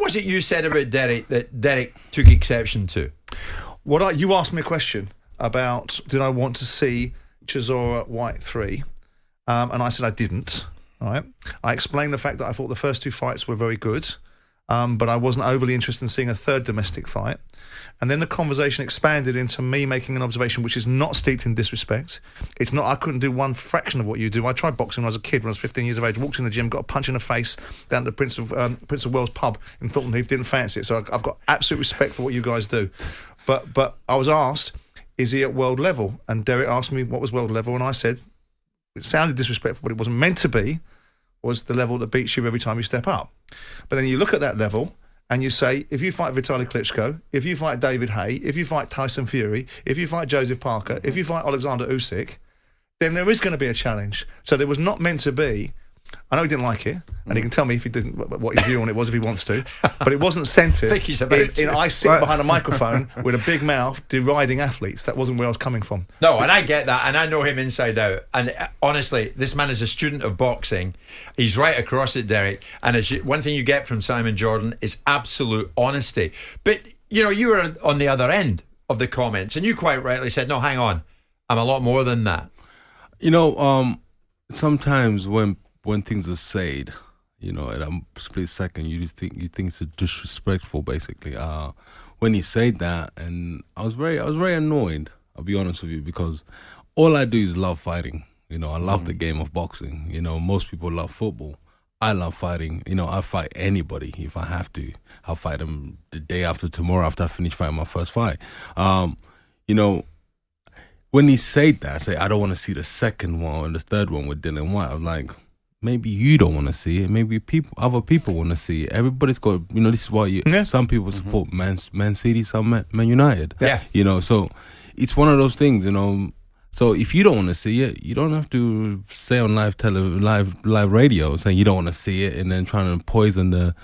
was it you said about Derek that Derek took exception to? You asked me a question about did I want to see Chisora White 3, and I said I didn't. All right. I explained the fact that I thought the first 2 fights were very good, but I wasn't overly interested in seeing a third domestic fight. And then the conversation expanded into me making an observation which is not steeped in disrespect. It's not. I couldn't do one fraction of what you do. I tried boxing when I was a kid, when I was 15 years of age. Walked in the gym, got a punch in the face down at the Prince of Wales pub in Thornton Heath. Didn't fancy it. So I've got absolute respect for what you guys do. But I was asked, is he at world level? And Derek asked me what was world level, and I said it sounded disrespectful, but it wasn't meant to be. Was the level that beats you every time you step up. But then you look at that level. And you say, if you fight Vitaly Klitschko, if you fight David Haye, if you fight Tyson Fury, if you fight Joseph Parker, if you fight Alexander Usyk, then there is going to be a challenge. So there was not meant to be. I know he didn't like it, and he can tell me if he didn't what his view on it was if he wants to. But it wasn't centred. I think he's about to. I sit behind a microphone with a big mouth deriding athletes. That wasn't where I was coming from. No, and I get that, and I know him inside out. And honestly, this man is a student of boxing. He's right across it, Derek. And one thing you get from Simon Jordan is absolute honesty. But you know, you were on the other end of the comments, and you quite rightly said, "No, hang on, I'm a lot more than that." You know, sometimes when things are said, you know, at a split second, you think it's disrespectful. Basically, when he said that, and I was very annoyed. I'll be honest with you, because all I do is love fighting. You know, I love the game of boxing. You know, most people love football. I love fighting. You know, I fight anybody if I have to. I'll fight them the day after tomorrow after I finish fighting my first fight. You know, when he said that, I say I don't want to see the second one and the third one with Dillian Whyte. I'm like, maybe you don't want to see it. Maybe other people want to see it. Everybody's got, you know, this is why some people support Man City, some Man United. Yeah. You know, so it's one of those things, you know. So if you don't want to see it, you don't have to say on live radio saying you don't want to see it and then trying to poison the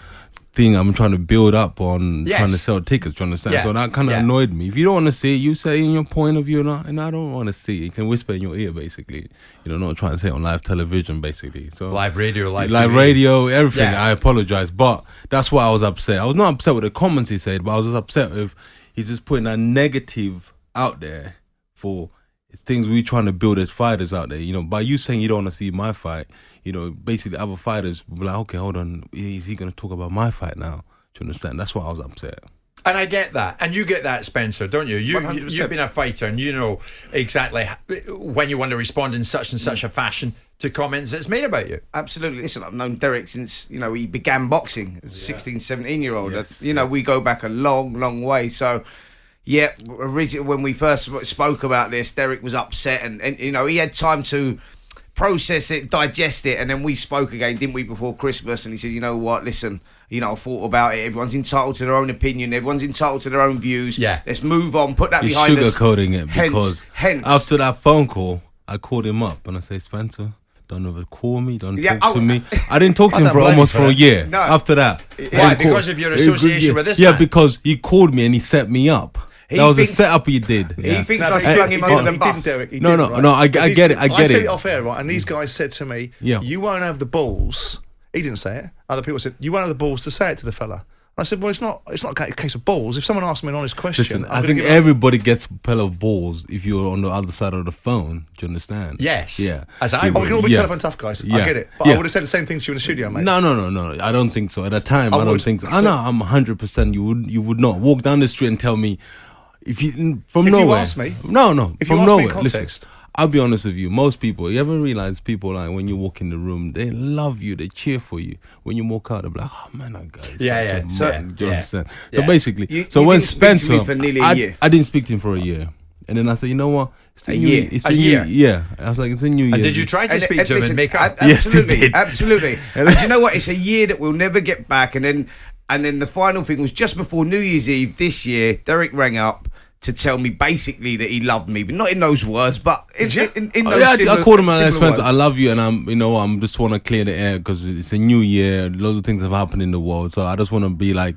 thing I'm trying to build up on trying to sell tickets, do you understand? So that kind of annoyed me. If you don't want to see it, you say in your point of view, and I don't want to see it. You can whisper in your ear, basically. You know, not trying to say it on live television, basically. So live radio, live TV. Radio, everything. Yeah. I apologize, but that's why I was upset. I was not upset with the comments he said, but I was just upset with he's just putting that negative out there for things we trying to build as fighters out there. You know, by you saying you don't want to see my fight, you know, basically other fighters will be like, okay, hold on, is he going to talk about my fight now? Do you understand? That's why I was upset. And I get that. And you get that, Spencer, don't you? You've been a fighter and you know exactly when you want to respond in such and such a fashion to comments that's made about you. Absolutely. Listen, I've known Derek since, you know, he began boxing as a 16, 17-year-old. Yes, you know, we go back a long, long way. So, yeah, originally when we first spoke about this, Derek was upset and you know, he had time to process it, digest it, and then we spoke again, didn't we, before Christmas, and he said, you know what, listen, you know, I thought about it, everyone's entitled to their own opinion, everyone's entitled to their own views, let's move on, put that He's behind us. He's sugarcoating it because after that phone call, I called him up and I said, Spencer, don't ever call me, don't talk to me. I didn't talk to him for almost a year after that. Why? Because of your association with this man? Yeah, because he called me and he set me up. That was a setup he did. He thinks I slung him under the bus. I get it. I said it off air, right? And these guys said to me, you won't have the balls. He didn't say it. Other people said, you won't have the balls to say it to the fella. I said, well, it's not a case of balls. If someone asks me an honest question... Listen, I think everybody gets a pair of balls if you're on the other side of the phone. Do you understand? Yes. Yeah. As I would. We can all be telephone tough guys. I get it. But I would have said the same thing to you in the studio, mate. No. I don't think so. At that time, I don't think so. I know, I'm 100%. You would not walk down the street and tell me... If you ask me, no. If from you ask nowhere, me in context, listen, I'll be honest with you. Most people, you ever realize people like when you walk in the room, they love you, they cheer for you. When you walk out, they're like, "Oh man, that guy." Do you understand? So basically, when Spencer, for nearly a year. I didn't speak to him for a year, and then I said, you know what? It's a year. It's a year. Yeah, I was like, it's a new year. And did you try to speak to him and make up? Absolutely, yes, he did. Absolutely. And do you know what? It's a year that we'll never get back. And then the final thing was just before New Year's Eve this year. Derek rang up to tell me basically that he loved me, but not in those words, but in those I similar, called him an similar Spencer. words. I love you, and I'm just want to clear the air because it's a new year. Loads of things have happened in the world, so I just want to be like,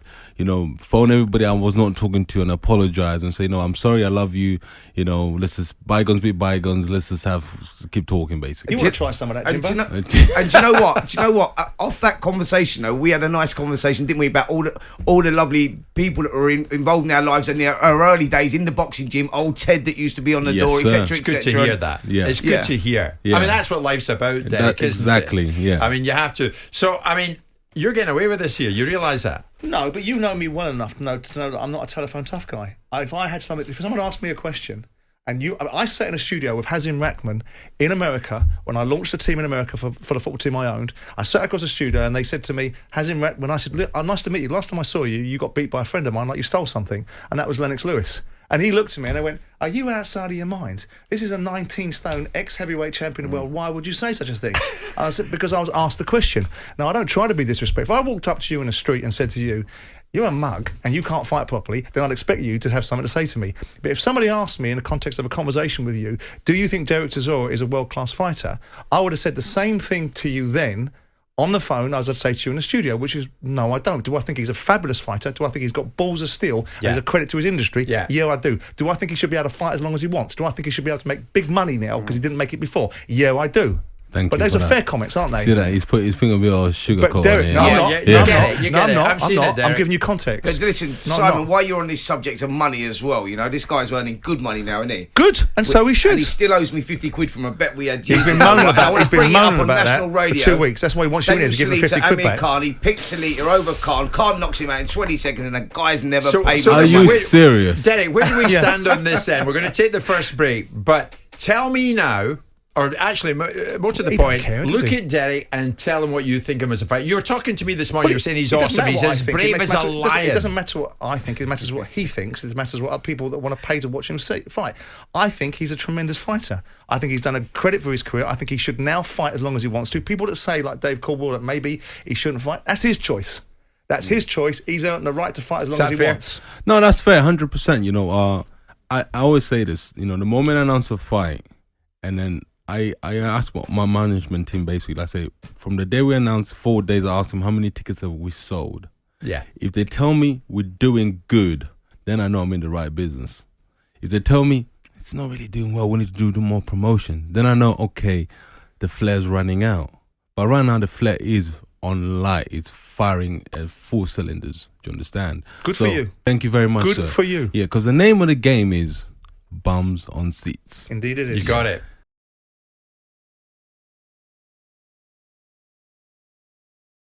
phone everybody I was not talking to and apologize and say, no, I'm sorry, I love you. Let's just bygones be bygones. Let's just keep talking, basically. You want to try some of that, And Jimbo? do you know what? Do you know what? Off that conversation, though, we had a nice conversation, didn't we, about all the lovely people that were involved in our lives and our early days in the boxing gym. Old Ted that used to be on the Yes, door, sir. etc. It's good to hear that. Yeah. It's good to hear. Yeah. I mean, that's what life's about, Derek, isn't exactly, it? yeah. I mean, you have to. So, I mean, you're getting away with this here. You realise that? No, but you know me well enough to know that I'm not a telephone tough guy. If someone asked me a question, I sat in a studio with Hazim Rahman in America when I launched the team in America for the football team I owned. I sat across the studio and they said to me, Hazim Rahman, I said, nice to meet you. Last time I saw you, you got beat by a friend of mine like you stole something. And that was Lennox Lewis. And he looked at me and I went, are you outside of your mind? This is a 19-stone ex-heavyweight champion of the world. Why would you say such a thing? I said, because I was asked the question. Now, I don't try to be disrespectful. If I walked up to you in the street and said to you, you're a mug and you can't fight properly, then I'd expect you to have something to say to me. But if somebody asked me in the context of a conversation with you, do you think Derek Chisora is a world-class fighter? I would have said the same thing to you then on the phone as I'd say to you in the studio, which is, no, I don't. Do I think he's a fabulous fighter? Do I think he's got balls of steel and he's a credit to his industry? Yeah, I do. Do I think he should be able to fight as long as he wants? Do I think he should be able to make big money now because he didn't make it before? Yeah, I do. Thank but you those for are that. fair comments, aren't they? See that? He's putting a bit of sugar But coat Derek, on it. no, I'm not. You No, get I'm it, not. you No, get I'm it. not. I've seen it, I'm Derek. giving you But context. listen, No, I'm Simon, not. while you're on this subject of money as well, this guy's earning good money now, isn't he? Good, and so he should. And he still owes me 50 quid from a bet we had. He's been moaning about I He's been bring it up moaning on about national that radio. for 2 weeks. That's why he wants you in here to give him 50 quid Amir back. Khan, he picks a litre over Khan. Khan knocks him out in 20 seconds, and the guy's never paid so Are me. you wait, serious? Derek, where do we stand on this then? We're going to take the first break, but tell me now, or actually, more to the He point, don't care, does look he? at Derek and tell him what you think of him as a fighter. You were talking to me this morning, you were saying he's It doesn't awesome, matter he's what I as think. brave It as a matters- lion. It doesn't matter what I think, it matters what he thinks. It matters what other people that want to pay to watch him fight. I think he's a tremendous fighter. I think he's done a credit for his career. I think he should now fight as long as he wants to. People that say, like Dave Caldwell, that maybe he shouldn't fight, that's his choice. That's his choice. He's earned the right to fight as long that as he fair? wants. No, that's fair, 100%. I always say this. The moment I announce a fight, and then I ask my management team basically. I say from the day we announced 4 days, I ask them how many tickets have we sold. Yeah. If they tell me we're doing good, then I know I'm in the right business. If they tell me it's not really doing well, we need to do more promotion, then I know, okay, the flare's running out. But right now the flare is on light. It's firing at full cylinders. Do you understand? Good for you. Thank you very much, Good sir. for you. Yeah, because the name of the game is bums on seats. Indeed it is. You got it.